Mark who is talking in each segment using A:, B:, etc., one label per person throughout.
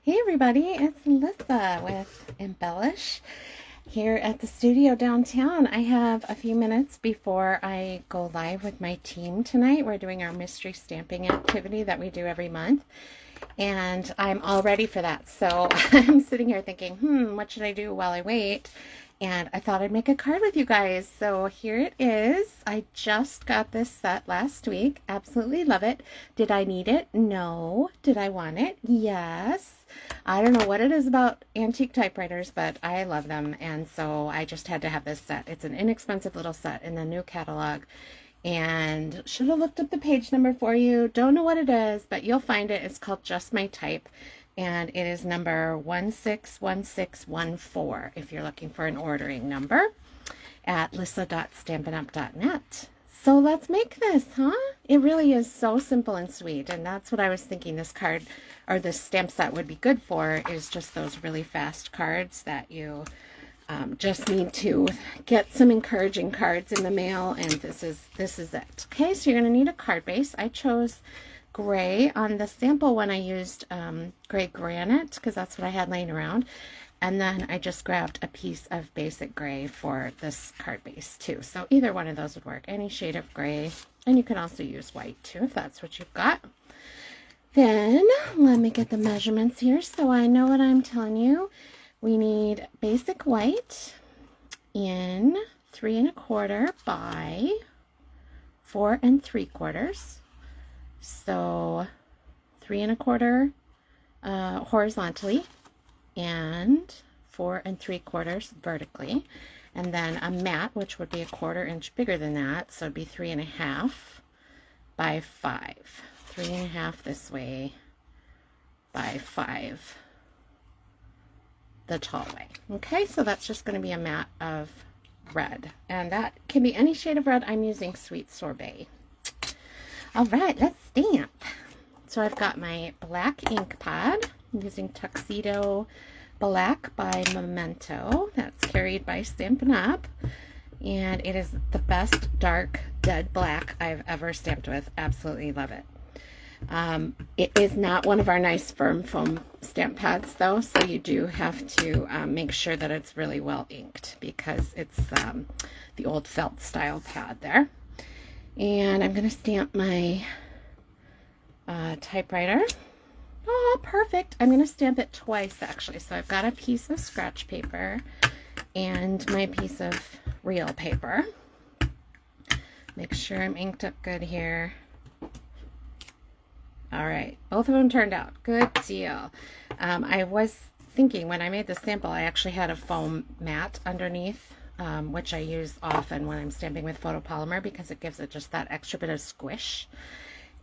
A: Hey everybody, it's Lisa with Embellish here at the studio downtown. I have a few minutes before I go live with my team tonight. We're doing our mystery stamping activity that we do every month, and I'm all ready for that. So I'm sitting here thinking, what should I do while I wait? And I thought I'd make a card with you guys. So here it is. I just got this set last week. Absolutely love it. Did I need it? No. Did I want it? Yes. I don't know what it is about antique typewriters, but I love them. And so I just had to have this set. It's an inexpensive little set in the new catalog. And should have looked up the page number for you. Don't know what it is, but you'll find it. It's called Just My Type. And it is number 161614 if you're looking for an ordering number at lissa.stampinup.net. So let's make this, huh? It really is so simple and sweet, and that's what I was thinking this card or this stamp set would be good for, is just those really fast cards that you just need to get some encouraging cards in the mail, and this is it. Okay, so you're going to need a card base. I chose gray. On the sample one I used gray granite because that's what I had laying around, and then I just grabbed a piece of basic gray for this card base too. So either one of those would work, any shade of gray, and you can also use white too if that's what you've got. Then let me get the measurements here so I know what I'm telling you. We need basic white in 3 1/4 by 4 3/4. So 3 1/4 horizontally and 4 3/4 vertically. And then a mat, which would be a 1/4 inch bigger than that. So it'd be 3 1/2 by 5. 3 1/2 this way by 5 the tall way. Okay, so that's just going to be a mat of red. And that can be any shade of red. I'm using Sweet Sorbet. All right, let's stamp. So I've got my black ink pad. I'm using Tuxedo Black by Memento. That's carried by Stampin' Up. And it is the best dark dead black I've ever stamped with. Absolutely love it. It is not one of our nice firm foam stamp pads though, so you do have to make sure that it's really well inked because it's the old felt style pad there. And I'm going to stamp my typewriter. Oh, perfect. I'm going to stamp it twice, actually. So I've got a piece of scratch paper and my piece of real paper. Make sure I'm inked up good here. All right. Both of them turned out. Good deal. I was thinking when I made the sample, I actually had a foam mat underneath, which I use often when I'm stamping with photopolymer because it gives it just that extra bit of squish,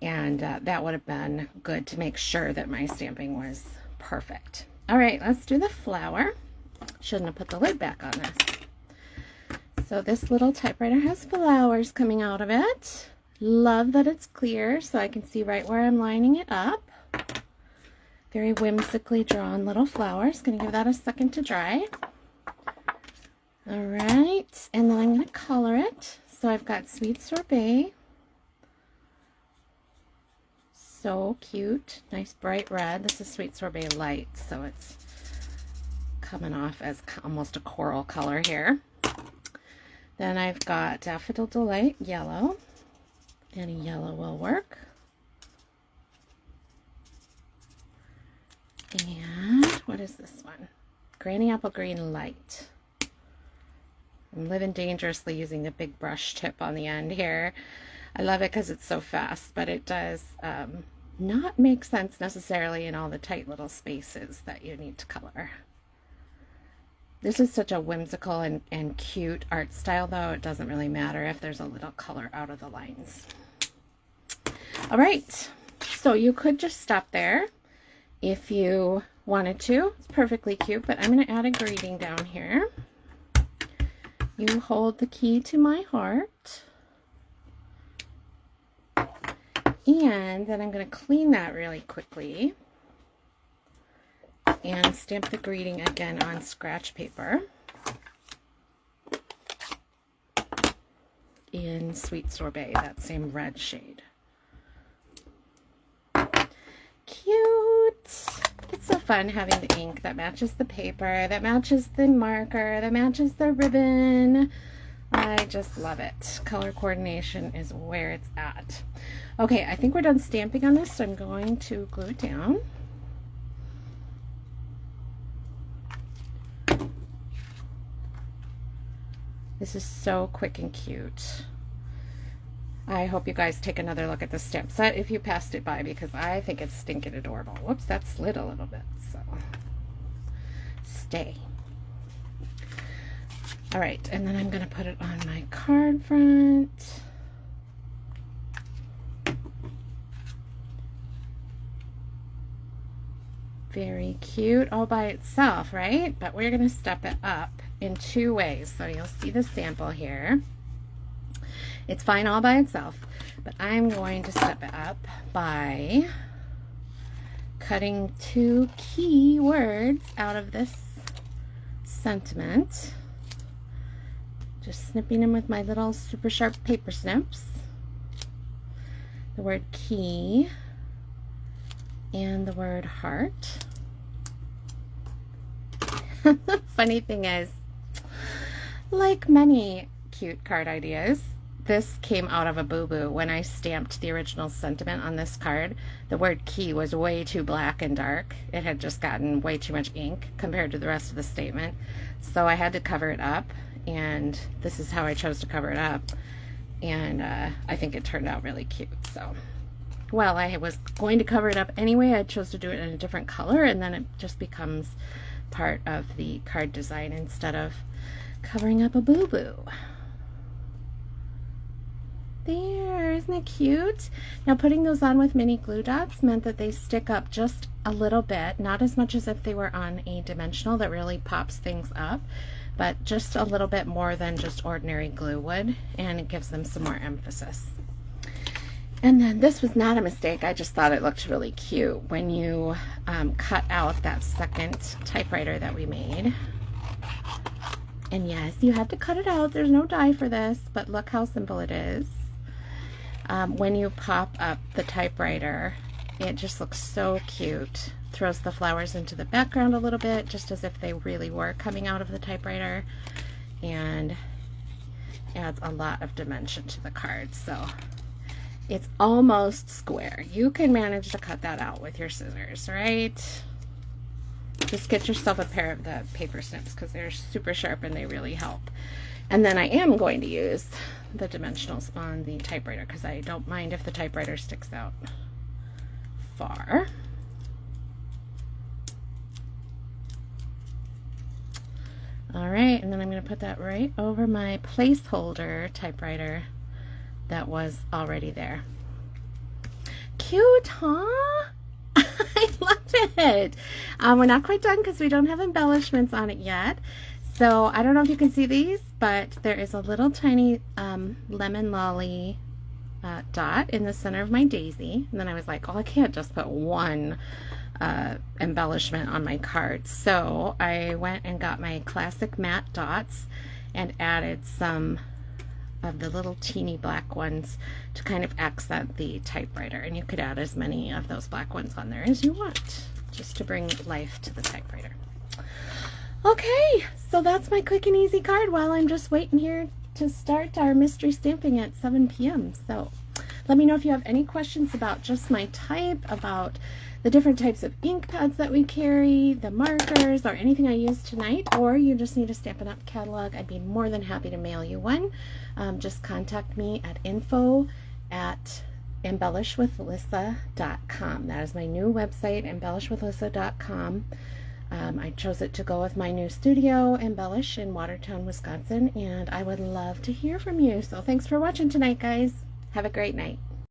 A: and that would have been good to make sure that my stamping was perfect. All right, let's do the flower. Shouldn't have put the lid back on this. So this little typewriter has flowers coming out of it. Love that it's clear so I can see right where I'm lining it up. Very whimsically drawn little flowers. Gonna give that a second to dry. All right, and then I'm going to color it. So I've got Sweet Sorbet. So cute. Nice bright red. This is Sweet Sorbet Light, so it's coming off as almost a coral color here. Then I've got Daffodil Delight Yellow. Any yellow will work. And what is this one? Granny Apple Green Light. I'm living dangerously using the big brush tip on the end here. I love it because it's so fast, but it does not make sense necessarily in all the tight little spaces that you need to color. This is such a whimsical and cute art style, though. It doesn't really matter if there's a little color out of the lines. All right, so you could just stop there if you wanted to. It's perfectly cute, but I'm going to add a greeting down here. You hold the key to my heart. And then I'm going to clean that really quickly and stamp the greeting again on scratch paper in Sweet Sorbet, that same red shade. Cute. It's so fun having the ink that matches the paper, that matches the marker, that matches the ribbon. I just love it. Color coordination is where it's at. Okay, I think we're done stamping on this, so I'm going to glue it down. This is so quick and cute. I hope you guys take another look at the stamp set if you passed it by, because I think it's stinking adorable. Whoops, that slid a little bit, so stay. All right, and then I'm going to put it on my card front. Very cute all by itself, right? But we're going to step it up in 2 ways. So you'll see the sample here. It's fine all by itself, but I'm going to step it up by cutting 2 key words out of this sentiment. Just snipping them with my little super sharp paper snips. The word key and the word heart. The funny thing is, like many cute card ideas, this came out of a boo-boo. When I stamped the original sentiment on this card, the word key was way too black and dark. It had just gotten way too much ink compared to the rest of the statement. So I had to cover it up, and this is how I chose to cover it up. And I think it turned out really cute. So, well, I was going to cover it up anyway. I chose to do it in a different color, and then it just becomes part of the card design instead of covering up a boo-boo. There, isn't it cute? Now putting those on with mini glue dots meant that they stick up just a little bit, not as much as if they were on a dimensional that really pops things up, but just a little bit more than just ordinary glue would, and it gives them some more emphasis. And then this was not a mistake, I just thought it looked really cute when you cut out that second typewriter that we made. And yes, you have to cut it out, there's no die for this, but look how simple it is. When you pop up the typewriter, it just looks so cute. Throws the flowers into the background a little bit, just as if they really were coming out of the typewriter, and adds a lot of dimension to the card. So it's almost square. You can manage to cut that out with your scissors, right? Just get yourself a pair of the paper snips because they're super sharp and they really help. And then I am going to use the dimensionals on the typewriter because I don't mind if the typewriter sticks out far. All right, and then I'm going to put that right over my placeholder typewriter that was already there. Cute, huh? I love it. We're not quite done because we don't have embellishments on it yet. So I don't know if you can see these, but there is a little tiny lemon lolly dot in the center of my daisy. And then I was like, oh, I can't just put one embellishment on my card. So I went and got my classic matte dots and added some of the little teeny black ones to kind of accent the typewriter, and you could add as many of those black ones on there as you want, just to bring life to the typewriter. Okay, so that's my quick and easy card while I'm just waiting here to start our mystery stamping at 7 p.m. So let me know if you have any questions about just my type, about the different types of ink pads that we carry, the markers, or anything I used tonight, or you just need a Stampin' Up! Catalog. I'd be more than happy to mail you one. Just contact me at info@embellishwithlissa.com. That is my new website, embellishwithlissa.com. I chose it to go with my new studio, Embellish, in Watertown, Wisconsin, and I would love to hear from you. So thanks for watching tonight, guys. Have a great night.